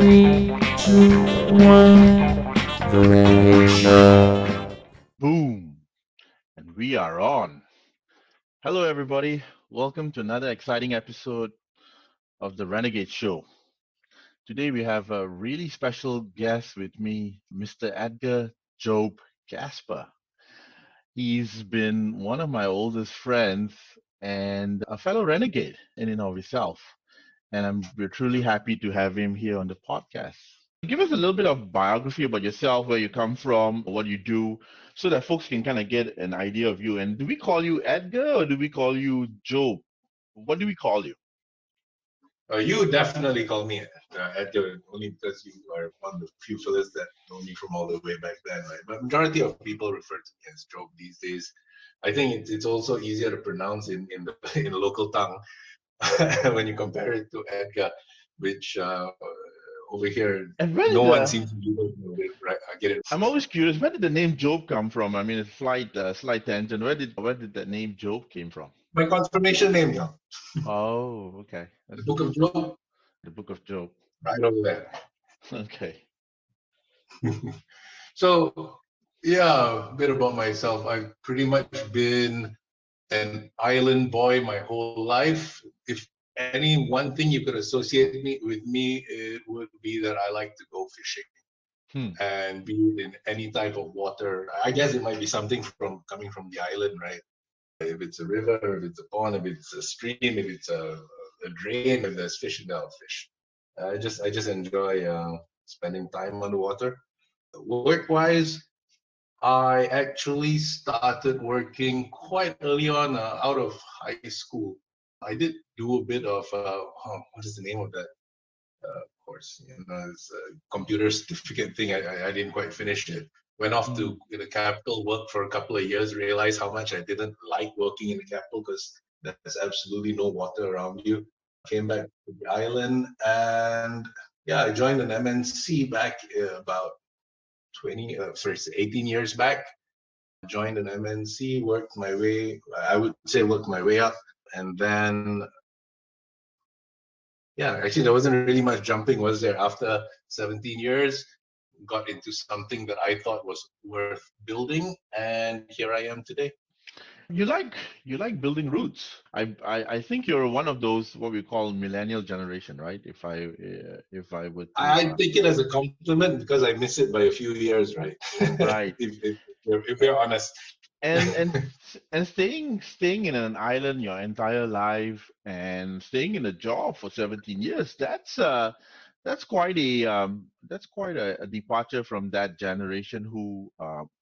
Three, two, one. The Renegade Show. Boom! And we are on. Hello, everybody. Welcome to another exciting episode of the Renegade Show. Today, we have a really special guest with me, Mr. Edgar Jobe Gasper. He's been one of my oldest friends and a fellow renegade in and of himself. And we're truly happy to have him here on the podcast. Give us a little bit of biography about yourself, where you come from, what you do, so that folks can kind of get an idea of you. And do we call you Edgar or do we call you Joe? What do we call you? You definitely call me Edgar, only because you are one of the few fellas that know me from all the way back then, right? But majority of people refer to me as Jobe these days. I think it's also easier to pronounce in the in local tongue when you compare it to Edgar, which over here And where no did one the seems to be able to know it, right? I get it. I'm always curious, where did the name Job come from? I mean, it's slight tangent. Where did that name Job came from? My confirmation name, yeah, Oh, okay. the That's Book of Job, the Book of Job. right over there. Okay. So, yeah, a bit about myself. I've pretty much been an island boy my whole life. If any one thing you could associate me with me, it would be that I like to go fishing Hmm. and be in any type of water. I guess it might be something from coming from the island, right? If it's a river, if it's a pond, if it's a stream, if it's a drain, if there's fish, there'll fish. I just enjoy spending time on the water. Work-wise, I actually started working quite early on out of high school. I did do a bit of what is the name of that course? You know, it's a computer certificate thing. I didn't quite finish it. Went off Hmm. to the capital, worked for a couple of years, realized how much I didn't like working in the capital because there's absolutely no water around you. Came back to the island and yeah, I joined an MNC back about 18 years back. Joined an MNC, worked my way, I would say worked my way up. And then, yeah, actually, there wasn't really much jumping, was there? After 17 years, got into something that I thought was worth building. And here I am today. You like you like building roots. I think you're one of those what we call millennial generation, right? If I were to I take it as a compliment because I miss it by a few years, right? right. If we're honest. And staying in an island your entire life and staying in a job for 17 years, that's quite a departure from that generation who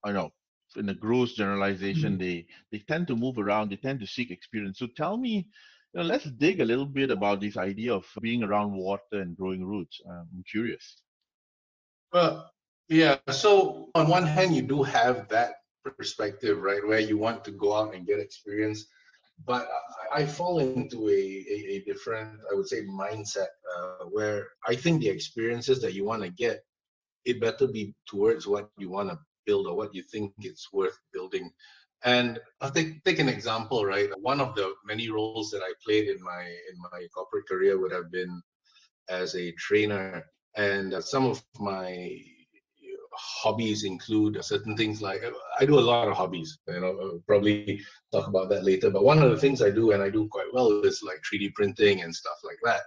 I know in a gross generalization they tend to move around, they tend to seek experience. So tell me, let's dig a little bit about this idea of being around water and growing roots. I'm curious. Well, yeah. So on one hand, you do have that perspective, right, where you want to go out and get experience. But I fall into a different, I would say, mindset where I think the experiences that you want to get, it better be towards what you want to build or what you think it's worth building. And I'll take an example, right? One of the many roles that I played in my corporate career would have been as a trainer. And some of my hobbies include certain things like I do a lot of hobbies. I'll probably talk about that later. But one of the things I do and I do quite well is like 3D printing and stuff like that.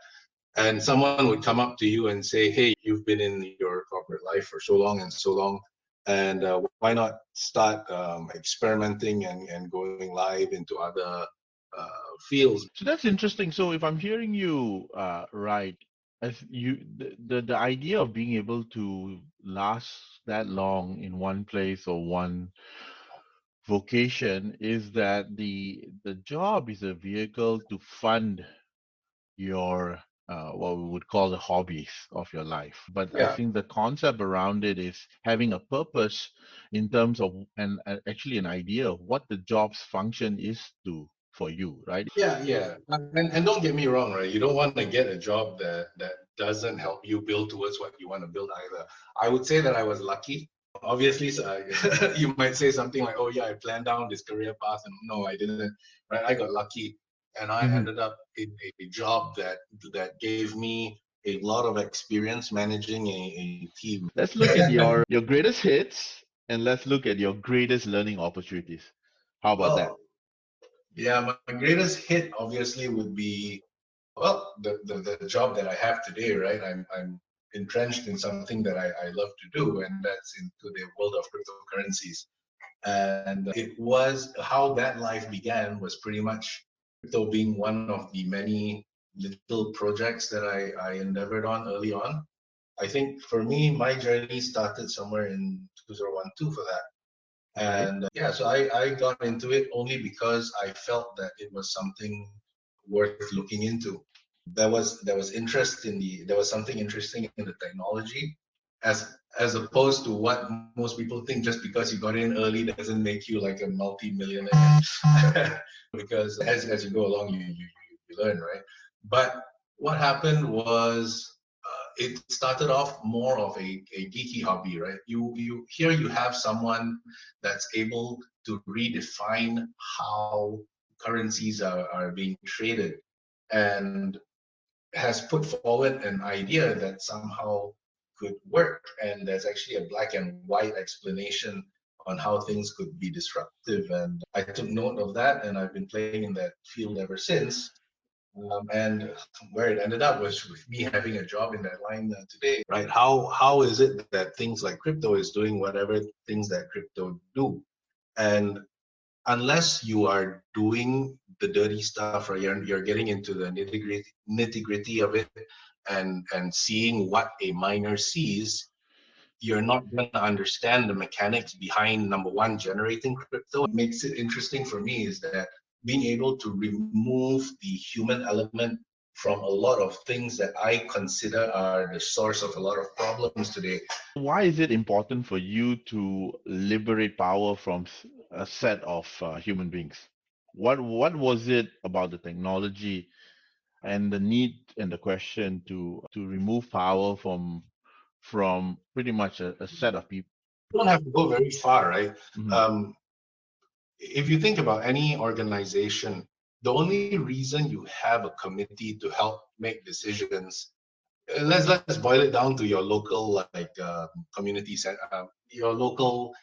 And someone would come up to you and say, "Hey, you've been in your corporate life for so long and so long, and why not start experimenting and going live into other fields?" So that's interesting. So if I'm hearing you right, as the idea of being able to last that long in one place or one vocation is that the job is a vehicle to fund your what we would call the hobbies of your life. But I Yeah, think the concept around it is having a purpose in terms of and actually an idea of what the job's function is to for you, right? yeah. And don't get me wrong, right? You don't want to get a job that doesn't help you build towards what you want to build either. I would say that I was lucky. Obviously, so you might say something like, "Oh yeah, I planned down this career path," and no, I didn't. Right? I got lucky, and I Hmm. ended up in a job that gave me a lot of experience managing a team. Let's look at your greatest hits and let's look at your greatest learning opportunities. How about that? Well, yeah, my greatest hit obviously would be, well, the job that I have today, right? I'm entrenched in something that I love to do, and that's into the world of cryptocurrencies. And it was how that life began was pretty much crypto being one of the many little projects that I endeavored on early on. I think for me, my journey started somewhere in 2012 for that. Okay. And yeah, so I got into it only because I felt that it was something worth looking into. There was interest in there was something interesting in the technology, as opposed to what most people think. Just because you got in early doesn't make you like a multi-millionaire. Because as you go along, you learn, right? But what happened was, it started off more of a geeky hobby, right? You have someone that's able to redefine how currencies are being traded, and has put forward an idea that somehow could work. And there's actually a black and white explanation on how things could be disruptive. And I took note of that, and I've been playing in that field ever since. And where it ended up was with me having a job in that line today, right? How is it that things like crypto is doing whatever things that crypto do? And unless you are doing the dirty stuff, right, you're getting into the nitty-gritty of it, and seeing what a miner sees, you're not going to understand the mechanics behind, number one, generating crypto. What makes it interesting for me is that being able to remove the human element from a lot of things that I consider are the source of a lot of problems today. Why is it important for you to liberate power from a set of human beings? What was it about the technology and the need and the question to remove power from pretty much a set of people? You don't have to go very far, right? Mhm. If you think about any organization, the only reason you have a committee to help make decisions, let's boil it down to your local, like, community center, your local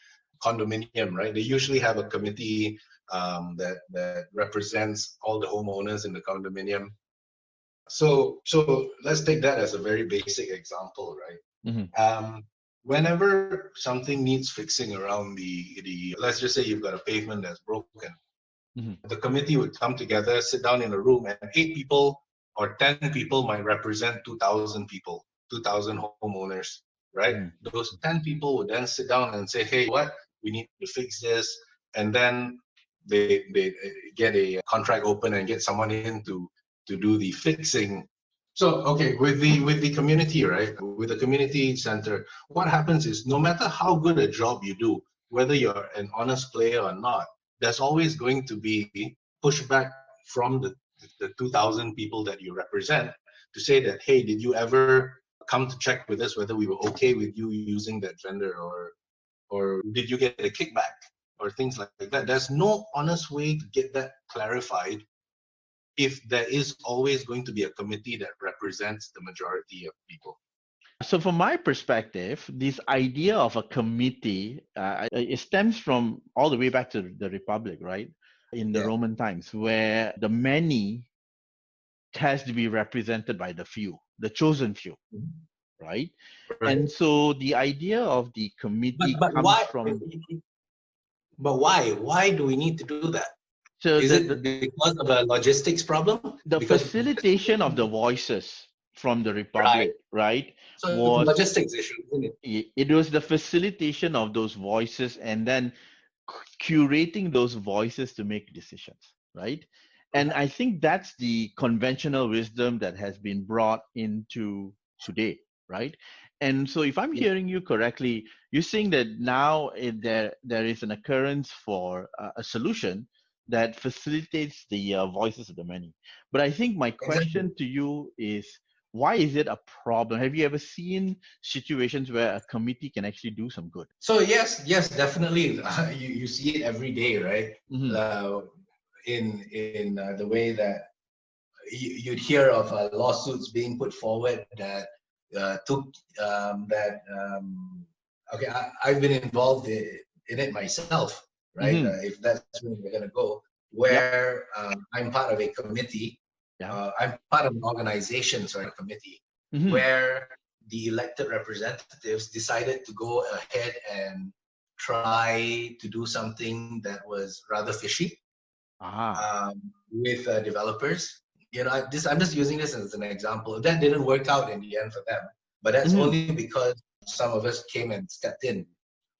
condominium, right? They usually have a committee, that represents all the homeowners in the condominium. So let's take that as a very basic example, right? Mhm. Whenever something needs fixing around the let's just say you've got a pavement that's broken, Mhm. the committee would come together, sit down in a room, and 8 people or 10 people might represent 2,000 people, 2,000 homeowners, right? Mhm. Those 10 people would then sit down and say, hey, what, we need to fix this. And then they get a contract open and get someone in to do the fixing. So okay, with the community, right, with the community center, what happens is, no matter how good a job you do, whether you're an honest player or not, there's always going to be pushback from the 2,000 people that you represent, to say that, hey, did you ever come to check with us whether we were okay with you using that vendor, or did you get a kickback, or things like that. There's no honest way to get that clarified if there is always going to be a committee that represents the majority of people. So, from my perspective, this idea of a committee, it stems from all the way back to the Republic, right? In the Yeah. Roman times, where the many has to be represented by the few, the chosen few, right? Right. And so the idea of the committee But comes why? from. But why? Why do we need to do that? So Is it because of a logistics problem? the Because facilitation of the voices from the right. Republic, right, So it's a was logistics issue, isn't it? it was the facilitation of those voices and then curating those voices to make decisions, right? And I think that's the conventional wisdom that has been brought into today, right? And so if I'm Yeah. hearing you correctly, you're saying that now there is an occurrence for a solution that facilitates the voices of the many. But I think my Exactly. question to you is, why is it a problem? Have you ever seen situations where a committee can actually do some good? So yes, definitely. You see it every day, right? Mm-hmm. In the way that you'd hear of lawsuits being put forward that okay, I've been involved in it myself, right? If that's where we're going to go, where I'm part of a committee. I'm part of an organization, sorry, a committee, where the elected representatives decided to go ahead and try to do something that was rather fishy with developers. You know, I'm just using this as an example. That didn't work out in the end for them, but that's only because some of us came and stepped in.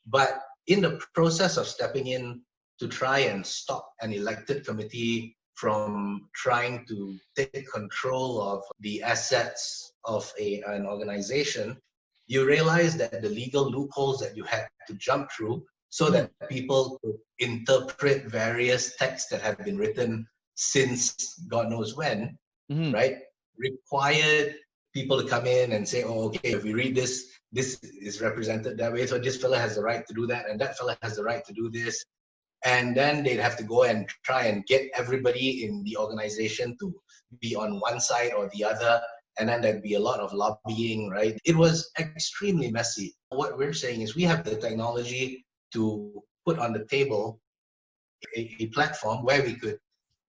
But in the process of stepping in to try and stop an elected committee from trying to take control of the assets of an organization, you realize that the legal loopholes that you had to jump through so that people could interpret various texts that have been written since God knows when, right, required people to come in and say, oh, okay, if we read this, this is represented that way, so this fella has the right to do that, and that fella has the right to do this. And then they'd have to go and try and get everybody in the organization to be on one side or the other. And then there'd be a lot of lobbying, right? It was extremely messy. What we're saying is we have the technology to put on the table a platform where we could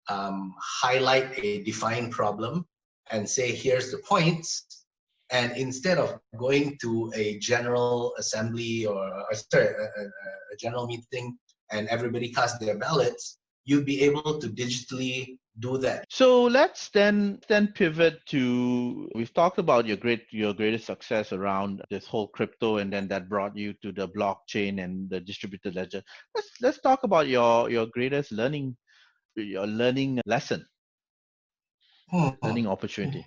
highlight a defined problem and say, here's the points. And instead of going to a general assembly or a general meeting and everybody cast their ballots, you'd be able to digitally do that. So let's then pivot to, we've talked about your greatest success around this whole crypto, and then that brought you to the blockchain and the distributed ledger. Let's talk about your greatest learning lesson, learning opportunity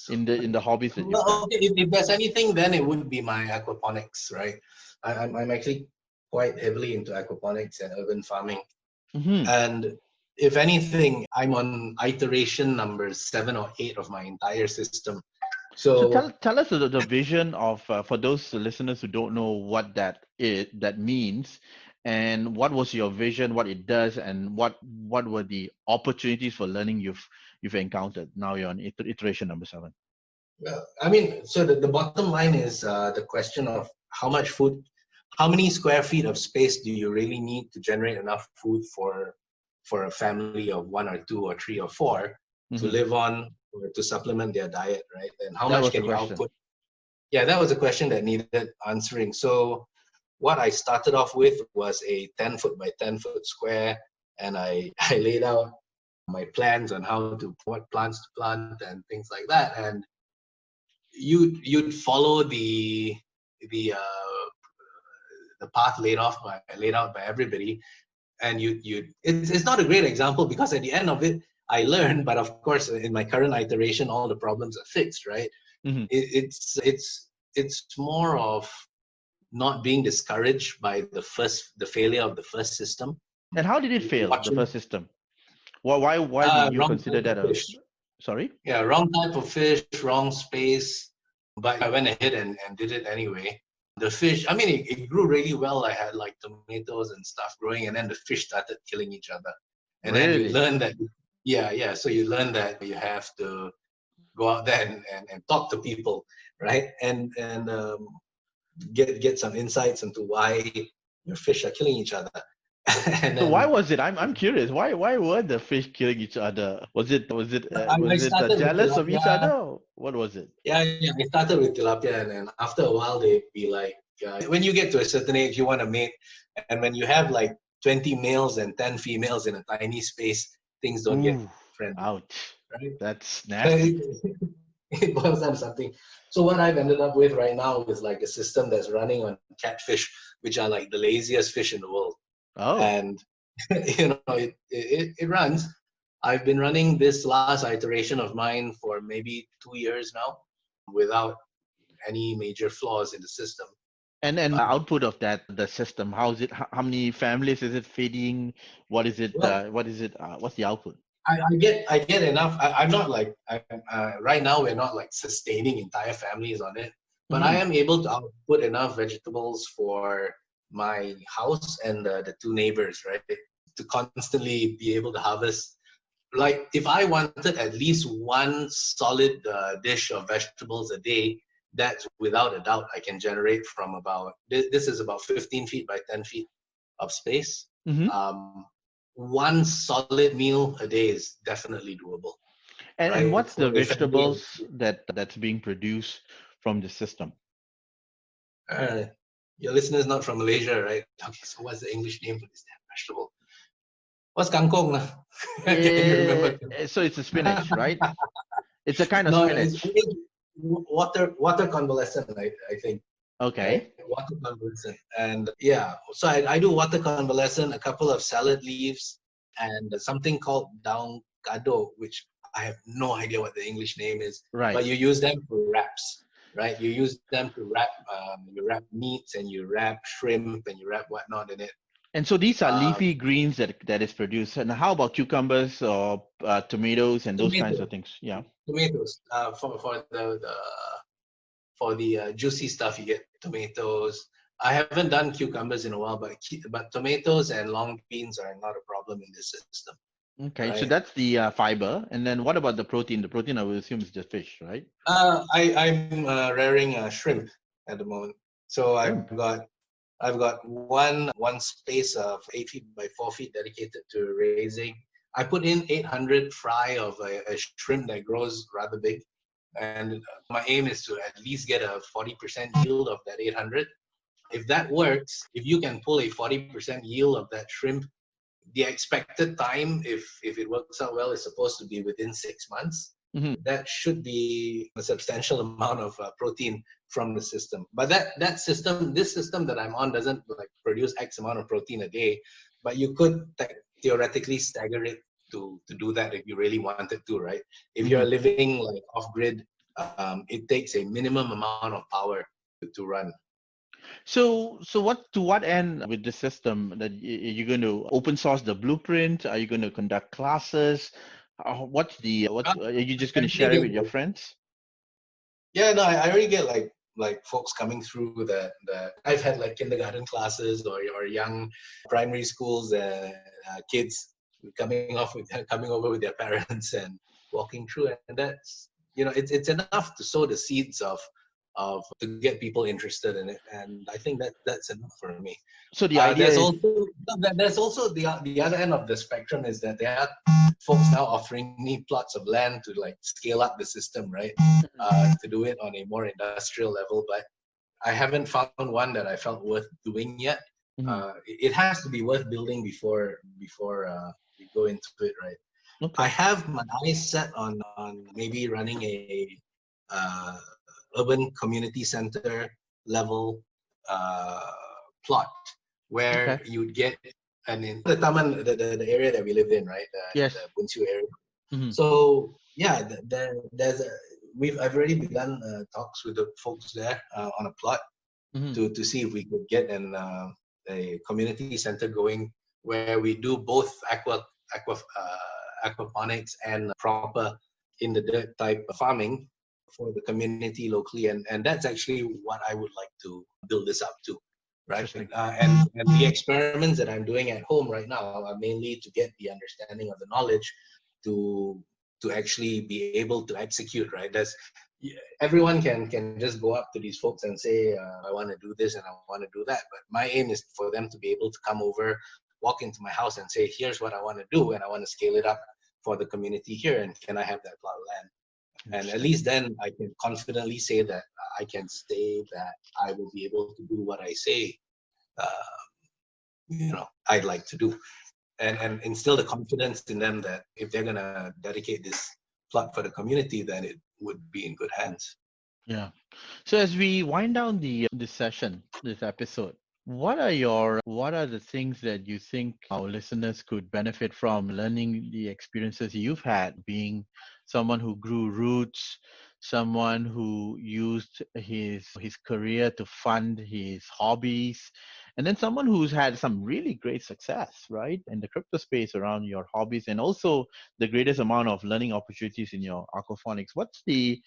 in the hobbies that you've done. Okay, if there's anything, then it would be my aquaponics, right? I'm actually quite heavily into aquaponics and urban farming. And if anything, I'm on iteration number 7 or 8 of my entire system. So tell us the vision of, for those listeners who don't know what that means, and what was your vision, what it does, and what were the opportunities for learning you've encountered. Now you're on iteration number 7. Well, I mean, so the bottom line is the question of how many square feet of space do you really need to generate enough food for a family of 1 or 2 or 3 or 4 to live on, or to supplement their diet, right? And how much can you output? Yeah, that was a question that needed answering. So what I started off with was a 10 foot by 10 foot square, and I laid out my plans on what plants to plant and things like that. And you'd follow the path laid out by everybody, and it's not a great example because at the end of it I learned, but of course in my current iteration all the problems are fixed, right? It's more of not being discouraged by the failure of the first system. And how did it fail, the first system? Why did you consider that a sorry? Yeah, wrong type of fish, wrong space, but I went ahead and did it anyway. The fish, I mean, it grew really well. I had like tomatoes and stuff growing, and then the fish started killing each other. And then you learn that, so you learn that you have to go out there and talk to people, right? And get some insights into why your fish are killing each other. So why was it? I'm curious. Why were the fish killing each other? Was it jealous of each other? What was it? Yeah, I started with tilapia, and then after a while they'd be like, when you get to a certain age, you want to mate, and when you have like 20 males and 10 females in a tiny space, things don't get friendly. Ouch! Right? That's nasty. It boils down to something. So what I've ended up with right now is like a system that's running on catfish, which are like the laziest fish in the world. Oh. And it runs. I've been running this last iteration of mine for maybe 2 years now without any major flaws in the system. And the output of the system, how is it? How many families is it feeding? What is it? What's the output? I get enough. I'm not like right now. We're not like sustaining entire families on it, but I am able to output enough vegetables for my house and the 2 neighbors, right? To constantly be able to harvest like if I wanted at least one solid dish of vegetables a day, that's without a doubt I can generate from about, this is about 15 feet by 10 feet of space. Mm-hmm. One solid meal a day is definitely doable. And right? what's For the a family of- vegetables that's being produced from the system? Your listener's not from Malaysia, right? Okay, so what's the English name for this damn vegetable? What's kangkong? Can you remember? So it's a spinach, right? It's a kind of No, spinach. it's water convalescent, I think. Okay. Right? Water convalescent. And yeah, so I do water convalescent, a couple of salad leaves, and something called down kado, which I have no idea what the English name is. Right. But you use them for wraps, right? You use them to wrap, you wrap meats and you wrap shrimp and you wrap whatnot in it. And so these are leafy greens that is produced. And how about cucumbers or tomatoes and those kinds of things? Yeah. Tomatoes. For the juicy stuff, you get tomatoes. I haven't done cucumbers in a while, but tomatoes and long beans are not a problem in this system. Okay, so right? that's the fiber. And then what about the protein? The protein, I would assume, is just fish, right? I'm rearing shrimp at the moment. So I've got one space of 8 feet by 4 feet dedicated to raising. I put in 800 fry of a shrimp that grows rather big. And my aim is to at least get a 40% yield of that 800. If that works, if you can pull a 40% yield of that shrimp, the expected time, if it works out well, is supposed to be within 6 months. Mm-hmm. That should be a substantial amount of protein from the system. But this system that I'm on doesn't like produce X amount of protein a day, but you could theoretically stagger it to do that if you really wanted to, right? If you're living like off grid, it takes a minimum amount of power to run. So to what end with the system that you're going to open source the blueprint? Are you going to conduct classes? Are you just going to share it with your friends? Yeah, no, I already get like folks coming through that I've had like kindergarten classes or young primary schools kids coming over with their parents and walking through, and that's it's enough to sow the seeds of to get people interested in it, and I think that's enough for me. So the idea there's also the other end of the spectrum is that there are folks now offering me plots of land to like scale up the system, right? To do it on a more industrial level, but I haven't found one that I felt worth doing yet. It has to be worth building before we go into it, right? Okay. I have my eyes set on maybe running a urban community center level plot where you'd get the Taman, the area that we live in, right? Yes. The Bunsu area. So yeah, I've already begun talks with the folks there on a plot to see if we could get a community center going where we do both aquaponics and proper in the dirt type farming for the community locally, and that's actually what I would like to build this up to, right? And the experiments that I'm doing at home right now are mainly to get the understanding of the knowledge to actually be able to execute, right? Everyone can just go up to these folks and say, I want to do this and I want to do that, but my aim is for them to be able to come over, walk into my house and say, here's what I want to do, and I want to scale it up for the community here, and can I have that plot of land? And at least then I can confidently say that I can say that I will be able to do what I say, I'd like to do, and instill the confidence in them that if they're gonna dedicate this plot for the community, then it would be in good hands. Yeah. So as we wind down this episode, what are the things that you think our listeners could benefit from learning the experiences you've had, being someone who grew roots, someone who used his career to fund his hobbies, and then someone who's had some really great success, right, in the crypto space around your hobbies, and also the greatest amount of learning opportunities in your aquaponics? What's the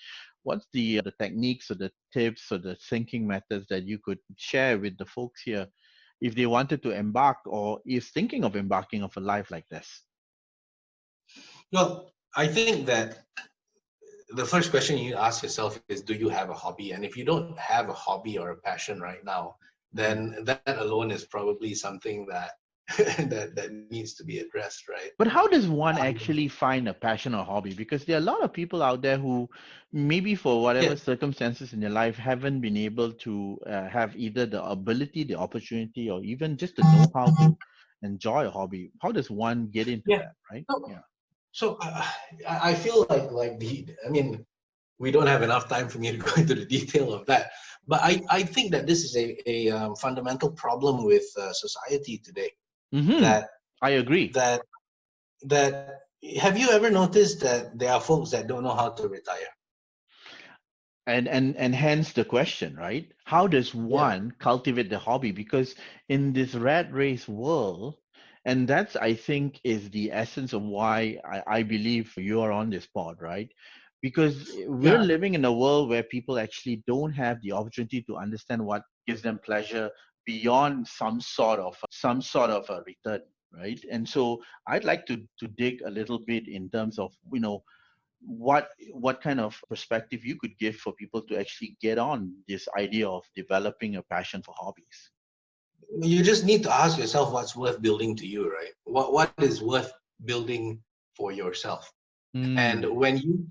techniques or the tips or the thinking methods that you could share with the folks here if they wanted to embark or is thinking of embarking of a life like this? Well, I think that the first question you ask yourself is, do you have a hobby? And if you don't have a hobby or a passion right now, then that alone is probably something that that needs to be addressed, right? But how does one actually find a passion or hobby? Because there are a lot of people out there who, maybe for whatever Yeah. circumstances in their life, haven't been able to have either the ability, the opportunity, or even just the know-how to enjoy a hobby. How does one get into Yeah. that, right? So, Yeah. so I feel like I mean, we don't have enough time for me to go into the detail of that. But I think that this is a fundamental problem with society today. Mm-hmm. That I agree. that have you ever noticed that there are folks that don't know how to retire? And hence the question, right? How does Yeah. one cultivate the hobby? Because in this rat race world, and that's, I think, is the essence of why I believe you are on this pod, right? Because we're Yeah. living in a world where people actually don't have the opportunity to understand what gives them pleasure beyond some sort of a return, right? And so I'd like to dig a little bit in terms of, what kind of perspective you could give for people to actually get on this idea of developing a passion for hobbies. You just need to ask yourself what's worth building to you, right? What is worth building for yourself? And Mm.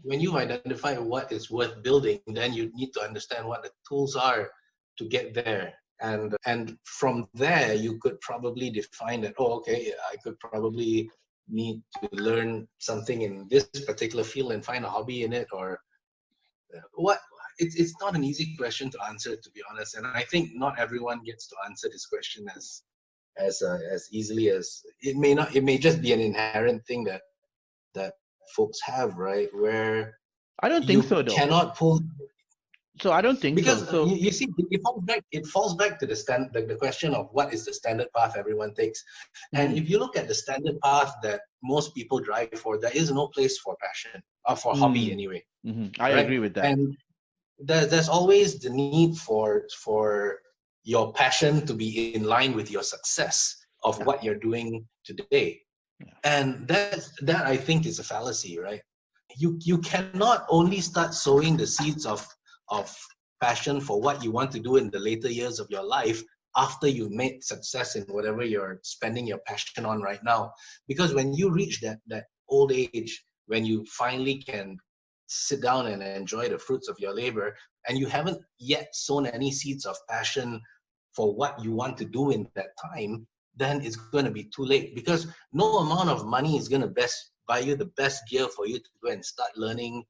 when you identify what is worth building, then you need to understand what the tools are to get there. And from there you could probably define that, oh, okay, I could probably need to learn something in this particular field and find a hobby in it, or what. It's not an easy question to answer, to be honest, and I think not everyone gets to answer this question as easily as it may not. It may just be an inherent thing that folks have, right? Where I don't think you so, though. cannot pull, So I don't think so. because So you see, it falls back to the question of what is the standard path everyone takes. And mhm, if you look at the standard path that most people drive for, there is no place for passion, or for hobby mm, anyway, I right? agree with that. And there's always the need for your passion to be in line with your success of Yeah, what you're doing today. yeah. And that I think is a fallacy, right? You cannot only start sowing the seeds of passion for what you want to do in the later years of your life after you've made success in whatever you're spending your passion on right now. Because when you reach that old age, when you finally can sit down and enjoy the fruits of your labor, and you haven't yet sown any seeds of passion for what you want to do in that time, then it's going to be too late, because no amount of money is going to best buy you the best gear for you to go and start learning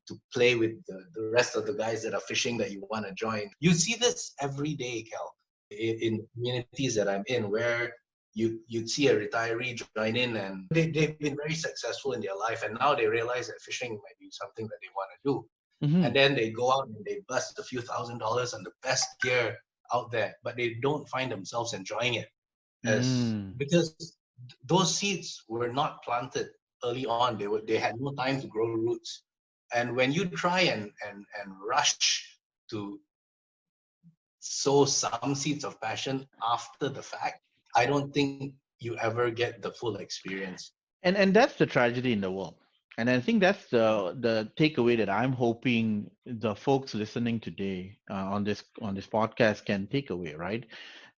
to play with the rest of the guys that are fishing that you want to join. You see this every day, Kel, in communities that I'm in, where you'd see a retiree join in, and they've been very successful in their life, and now they realize that fishing might be something that they want to do. Hmm. And then they go out and they bust a few $1,000s on the best gear out there, but they don't find themselves enjoying it, as Mm. because those seeds were not planted early on. They had no time to grow roots. And when you try and rush to sow some seeds of passion after the fact, I don't think you ever get the full experience. And that's the tragedy in the world. And I think that's the takeaway that I'm hoping the folks listening today on this podcast can take away, right?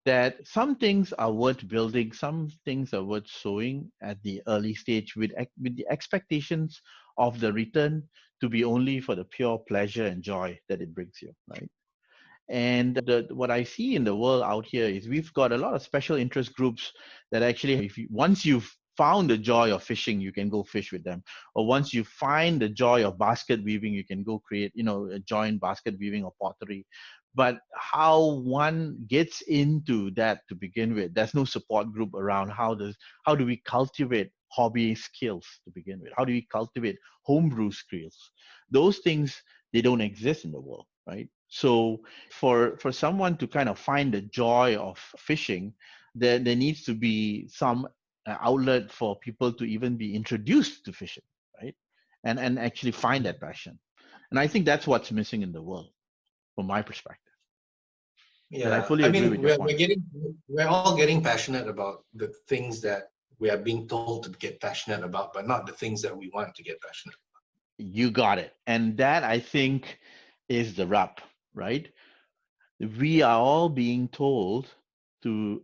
That some things are worth building, some things are worth sowing at the early stage with the expectations of the return to be only for the pure pleasure and joy that it brings you, right? And what I see in the world out here is we've got a lot of special interest groups that actually, once you've found the joy of fishing, you can go fish with them. Or once you find the joy of basket weaving, you can go create, join basket weaving or pottery. But how one gets into that to begin with, there's no support group around. How do we cultivate hobby skills to begin with? How do we cultivate homebrew skills? Those things, they don't exist in the world, right? So for someone to kind of find the joy of fishing, there needs to be some outlet for people to even be introduced to fishing, right? And actually find that passion. And I think that's what's missing in the world, from my perspective. But I Yeah, fully I agree mean, with your point. we're all getting passionate about the things that we are being told to get passionate about, but not the things that we want to get passionate about. You got it. And that, I think, is the rub, right? We are all being told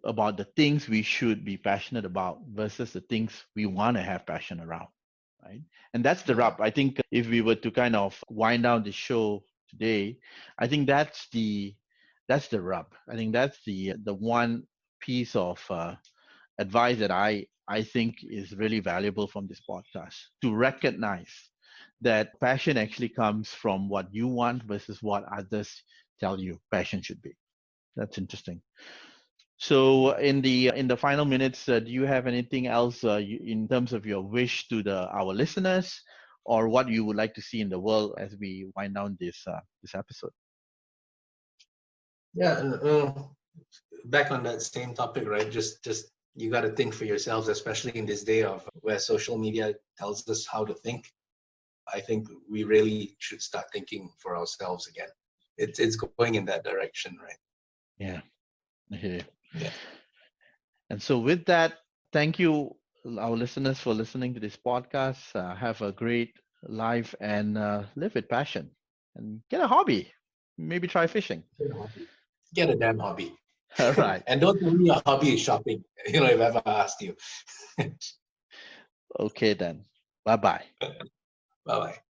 about the things we should be passionate about versus the things we want to have passion around, right? And that's the rub. I think if we were to kind of wind down the show today, I think that's the rub. I think that's the one piece of advice that I think is really valuable from this podcast, to recognize that passion actually comes from what you want versus what others tell you passion should be. That's interesting. So in the final minutes, do you have anything else in terms of your wish to our listeners, or what you would like to see in the world as we wind down this episode? Yeah, and back on that same topic, right? Just you got to think for yourselves, especially in this day of where social media tells us how to think. I think we really should start thinking for ourselves again. It's going in that direction, right? Yeah. Okay. Yeah. And so with that, thank you, our listeners, for listening to this podcast. Have a great life and live with passion, and get a hobby. Maybe try fishing. Get a damn hobby. All right. And don't tell me your hobby is shopping. If I've ever asked you. Okay then. Bye-bye. Bye-bye.